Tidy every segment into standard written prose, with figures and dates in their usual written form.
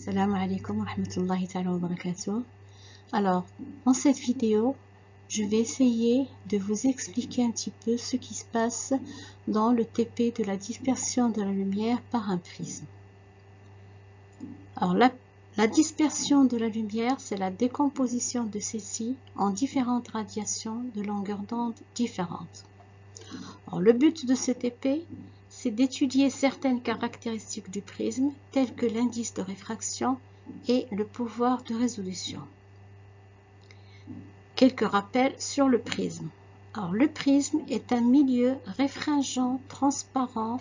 Salam alaikum wa rahmatullahi ta'ala wa barakatuh. Alors, dans cette vidéo, je vais essayer de vous expliquer un petit peu ce qui se passe dans le TP de la dispersion de la lumière par un prisme. Alors, la dispersion de la lumière, c'est la décomposition de celle-ci en différentes radiations de longueur d'onde différentes. Alors, le but de ce TP, c'est d'étudier certaines caractéristiques du prisme, telles que l'indice de réfraction et le pouvoir de résolution. Quelques rappels sur le prisme. Alors, le prisme est un milieu réfringent, transparent,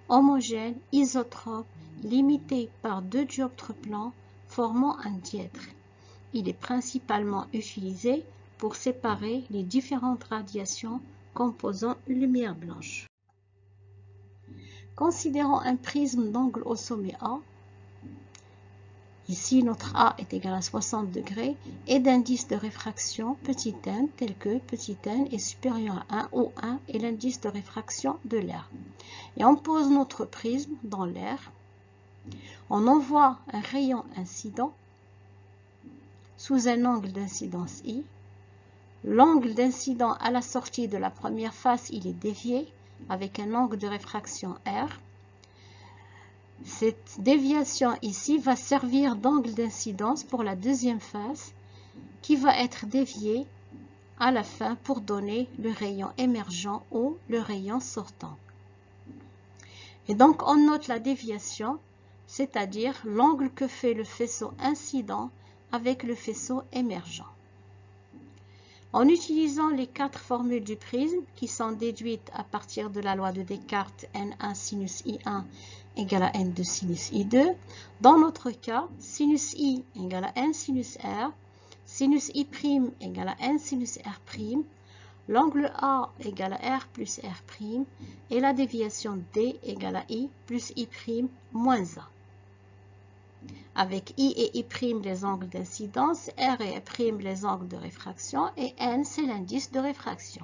homogène, isotrope, limité par deux dioptres plans formant un dièdre. Il est principalement utilisé pour séparer les différentes radiations composant une lumière blanche. Considérons un prisme d'angle au sommet A. Ici, notre A est égal à 60 degrés et d'indice de réfraction petit n, tel que petit n est supérieur à 1 où 1 est l'indice de réfraction de l'air. Et on pose notre prisme dans l'air. On envoie un rayon incident sous un angle d'incidence I. L'angle d'incident à la sortie de la première face, il est dévié avec un angle de réfraction R. Cette déviation ici va servir d'angle d'incidence pour la deuxième face qui va être déviée à la fin pour donner le rayon émergent ou le rayon sortant. Et donc on note la déviation, c'est-à-dire l'angle que fait le faisceau incident avec le faisceau émergent. En utilisant les quatre formules du prisme qui sont déduites à partir de la loi de Descartes, N1 sinus I1 égale à N2 sinus I2, dans notre cas, sinus I égale à N sinus R, sinus I' égale à N sinus R', l'angle A égale à R plus R', et la déviation D égale à I plus I' moins A. Avec I et I' les angles d'incidence, R et R' les angles de réfraction et N c'est l'indice de réfraction.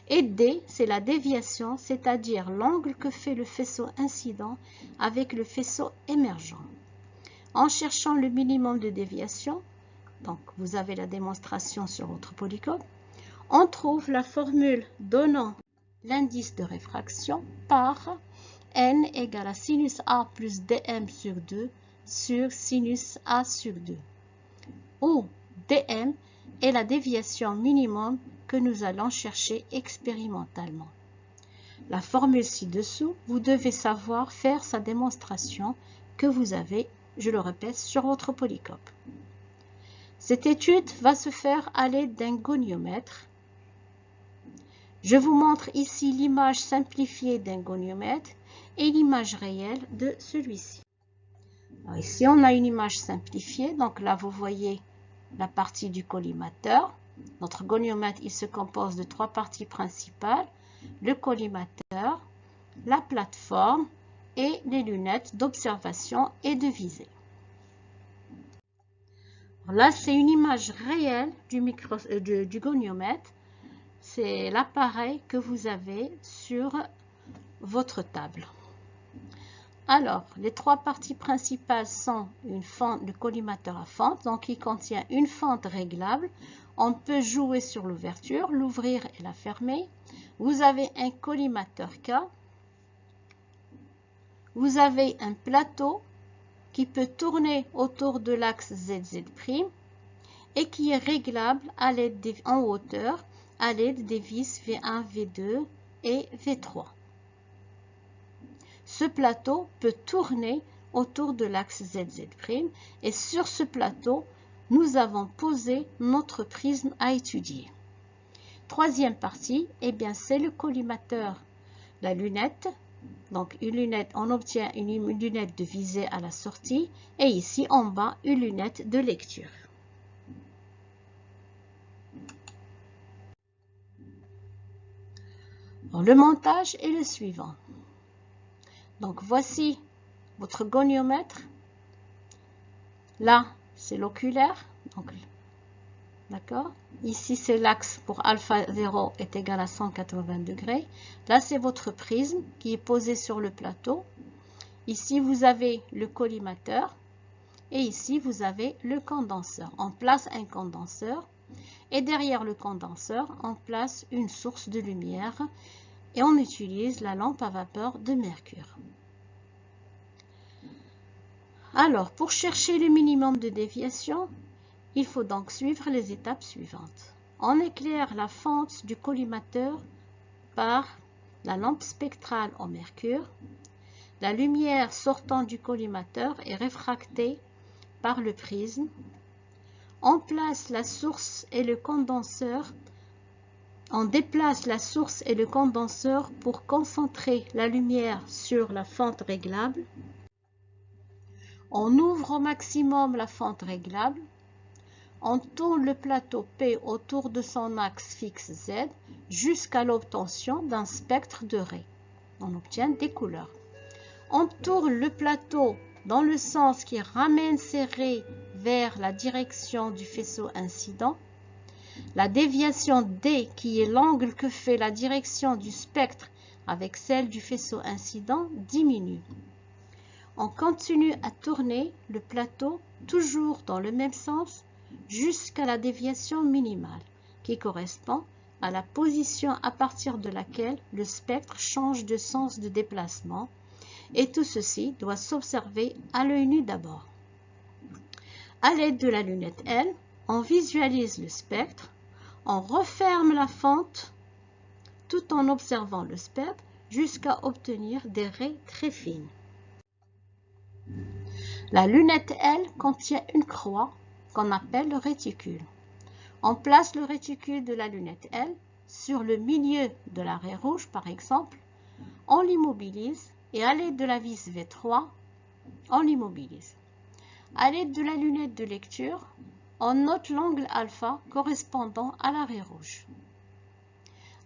Et D c'est la déviation, c'est-à-dire l'angle que fait le faisceau incident avec le faisceau émergent. En cherchant le minimum de déviation, donc vous avez la démonstration sur votre polycode, on trouve la formule donnant l'indice de réfraction par N égale à sinus A plus dm sur 2 sur sinus A sur 2, où dm est la déviation minimum que nous allons chercher expérimentalement. La formule ci-dessous, vous devez savoir faire sa démonstration que vous avez, je le répète, sur votre polycope. Cette étude va se faire à l'aide d'un goniomètre. Je vous montre ici l'image simplifiée d'un goniomètre et l'image réelle de celui-ci. Ici, on a une image simplifiée. Donc là, vous voyez la partie du collimateur. Notre goniomètre, il se compose de trois parties principales. Le collimateur, la plateforme et les lunettes d'observation et de visée. Là, c'est une image réelle du goniomètre. C'est l'appareil que vous avez sur votre table. Alors, les trois parties principales sont une fente, le collimateur à fente, donc il contient une fente réglable. On peut jouer sur l'ouverture, l'ouvrir et la fermer. Vous avez un collimateur K. Vous avez un plateau qui peut tourner autour de l'axe ZZ' et qui est réglable à l'aide en hauteur à l'aide des vis V1, V2 et V3. Ce plateau peut tourner autour de l'axe ZZ' et sur ce plateau, nous avons posé notre prisme à étudier. Troisième partie, eh bien c'est le collimateur, la lunette. Donc une lunette, on obtient une lunette de visée à la sortie et ici en bas une lunette de lecture. Alors, le montage est le suivant. Donc voici votre goniomètre. Là, c'est l'oculaire. D'accord? Ici, c'est l'axe pour alpha 0 est égal à 180 degrés. Là, c'est votre prisme qui est posé sur le plateau. Ici, vous avez le collimateur Et ici, vous avez le condenseur. On place un condenseur et derrière le condenseur, on place une source de lumière et on utilise la lampe à vapeur de mercure. Alors, pour chercher le minimum de déviation, il faut donc suivre les étapes suivantes. On éclaire la fente du collimateur par la lampe spectrale au mercure. La lumière sortant du collimateur est réfractée par le prisme. On place la source et le condenseur. On déplace la source et le condenseur pour concentrer la lumière sur la fente réglable. On ouvre au maximum la fente réglable. On tourne le plateau P autour de son axe fixe Z jusqu'à l'obtention d'un spectre de raies. On obtient des couleurs. On tourne le plateau dans le sens qui ramène ces raies vers la direction du faisceau incident. La déviation D, qui est l'angle que fait la direction du spectre avec celle du faisceau incident, diminue. On continue à tourner le plateau toujours dans le même sens jusqu'à la déviation minimale, qui correspond à la position à partir de laquelle le spectre change de sens de déplacement. Et tout ceci doit s'observer à l'œil nu d'abord. À l'aide de la lunette L, on visualise le spectre, on referme la fente tout en observant le spectre jusqu'à obtenir des raies très fines. La lunette L contient une croix qu'on appelle le réticule. On place le réticule de la lunette L sur le milieu de la raie rouge par exemple, on l'immobilise et à l'aide de la vis V3, on l'immobilise. À l'aide de la lunette de lecture, on note l'angle alpha correspondant à la raie rouge.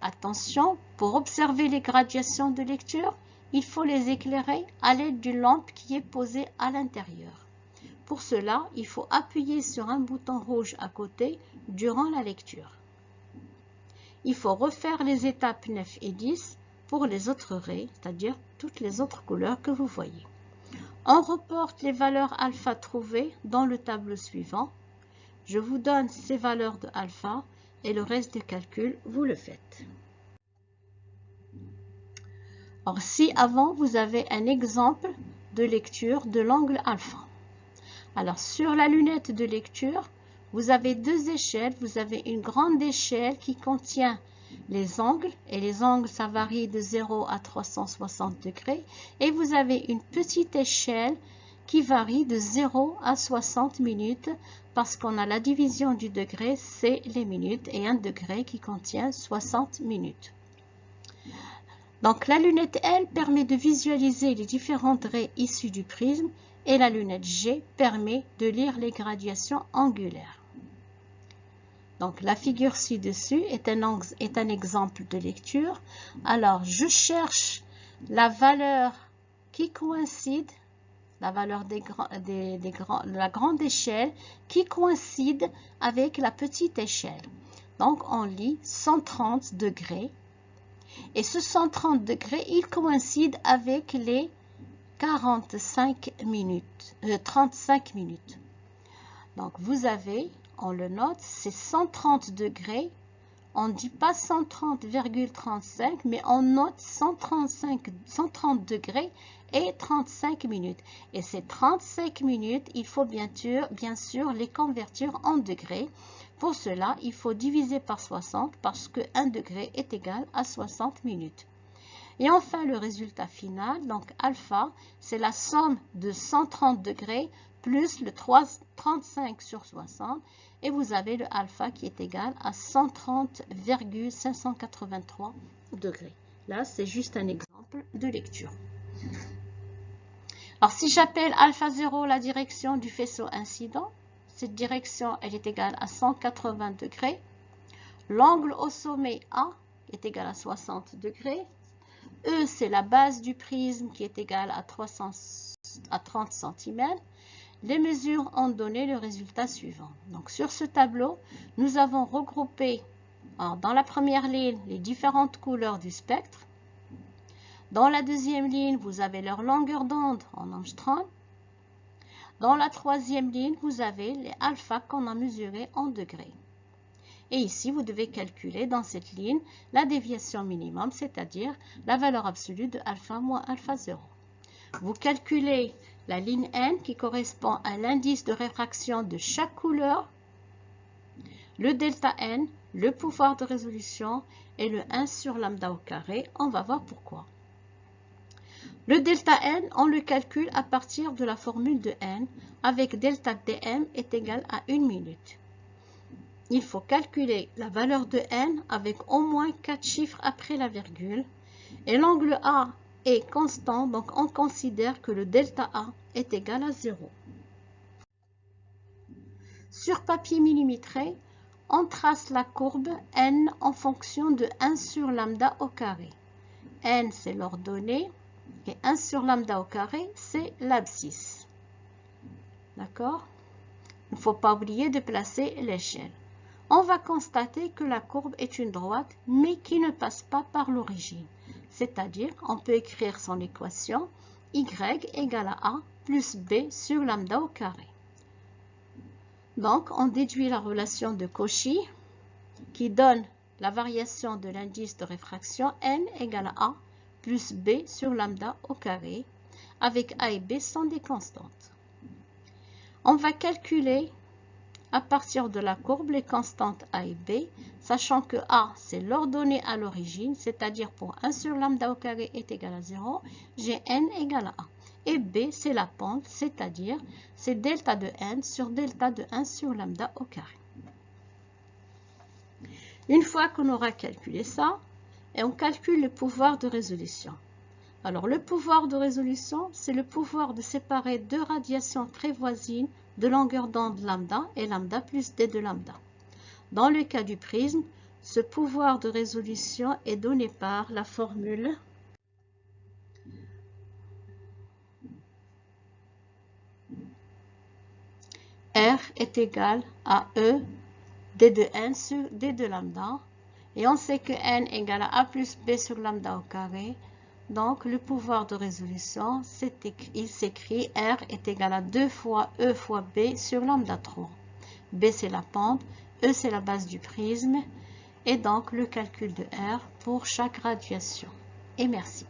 Attention, pour observer les gradations de lecture, il faut les éclairer à l'aide d'une lampe qui est posée à l'intérieur. Pour cela, il faut appuyer sur un bouton rouge à côté durant la lecture. Il faut refaire les étapes 9 et 10 pour les autres raies, c'est-à-dire toutes les autres couleurs que vous voyez. On reporte les valeurs alpha trouvées dans le tableau suivant. Je vous donne ces valeurs de alpha et le reste des calculs, vous le faites. Or, si avant, vous avez un exemple de lecture de l'angle alpha. Alors, sur la lunette de lecture, vous avez deux échelles. Vous avez une grande échelle qui contient les angles, et les angles, ça varie de 0 à 360 degrés. Et vous avez une petite échelle qui varie de 0 à 60 minutes, parce qu'on a la division du degré, c'est les minutes, et un degré qui contient 60 minutes. Donc, la lunette L permet de visualiser les différentes raies issues du prisme, et la lunette G permet de lire les gradations angulaires. Donc, la figure ci-dessus est un exemple de lecture. Alors, je cherche la valeur qui coïncide, la valeur de la grande échelle qui coïncide avec la petite échelle. Donc, on lit 130 degrés. Et ce 130 degrés, il coïncide avec les 35 minutes. Donc, vous avez, on le note, c'est 130 degrés. On ne dit pas 130,35, mais on note 130 degrés et 35 minutes. Et ces 35 minutes, il faut bien sûr les convertir en degrés. Pour cela, il faut diviser par 60 parce que 1 degré est égal à 60 minutes. Et enfin, le résultat final, donc alpha, c'est la somme de 130 degrés plus le 35 sur 60. Et vous avez le alpha qui est égal à 130,583 degrés. Là, c'est juste un exemple de lecture. Alors, si j'appelle alpha 0 la direction du faisceau incident, cette direction, elle est égale à 180 degrés. L'angle au sommet A est égal à 60 degrés. E, c'est la base du prisme qui est égale à 30 cm. Les mesures ont donné le résultat suivant. Donc, sur ce tableau, nous avons regroupé dans la première ligne les différentes couleurs du spectre. Dans la deuxième ligne, vous avez leur longueur d'onde en angstrom. Dans la troisième ligne, vous avez les alpha qu'on a mesurés en degrés. Et ici, vous devez calculer dans cette ligne la déviation minimum, c'est-à-dire la valeur absolue de alpha moins alpha 0. Vous calculez la ligne N qui correspond à l'indice de réfraction de chaque couleur, le delta N, le pouvoir de résolution et le 1 sur lambda au carré. On va voir pourquoi. Le delta N, on le calcule à partir de la formule de N avec delta dm est égal à 1 minute. Il faut calculer la valeur de N avec au moins 4 chiffres après la virgule. Et l'angle A est constant, donc on considère que le delta A est égal à 0. Sur papier millimétré, on trace la courbe N en fonction de 1 sur lambda au carré. N, c'est l'ordonnée, et 1 sur lambda au carré, c'est l'abscisse. D'accord? Il ne faut pas oublier de placer l'échelle. On va constater que la courbe est une droite, mais qui ne passe pas par l'origine. C'est-à-dire, on peut écrire son équation y égale à a plus b sur lambda au carré. Donc, on déduit la relation de Cauchy qui donne la variation de l'indice de réfraction n égale à a plus b sur lambda au carré, avec a et b sont des constantes. On va calculer à partir de la courbe les constantes a et b, sachant que a c'est l'ordonnée à l'origine, c'est-à-dire pour 1 sur lambda au carré est égal à 0, j'ai n égale à a. Et b c'est la pente, c'est-à-dire c'est delta de n sur delta de 1 sur lambda au carré. Une fois qu'on aura calculé ça, et on calcule le pouvoir de résolution. Alors le pouvoir de résolution, c'est le pouvoir de séparer deux radiations très voisines de longueur d'onde lambda et lambda plus d de lambda. Dans le cas du prisme, ce pouvoir de résolution est donné par la formule R est égal à E d de n sur d de lambda. Et on sait que n égale à a plus b sur lambda au carré. Donc, le pouvoir de résolution, il s'écrit R est égal à 2 fois E fois B sur lambda 3. B, c'est la pente, E, c'est la base du prisme, et donc le calcul de R pour chaque radiation. Et merci.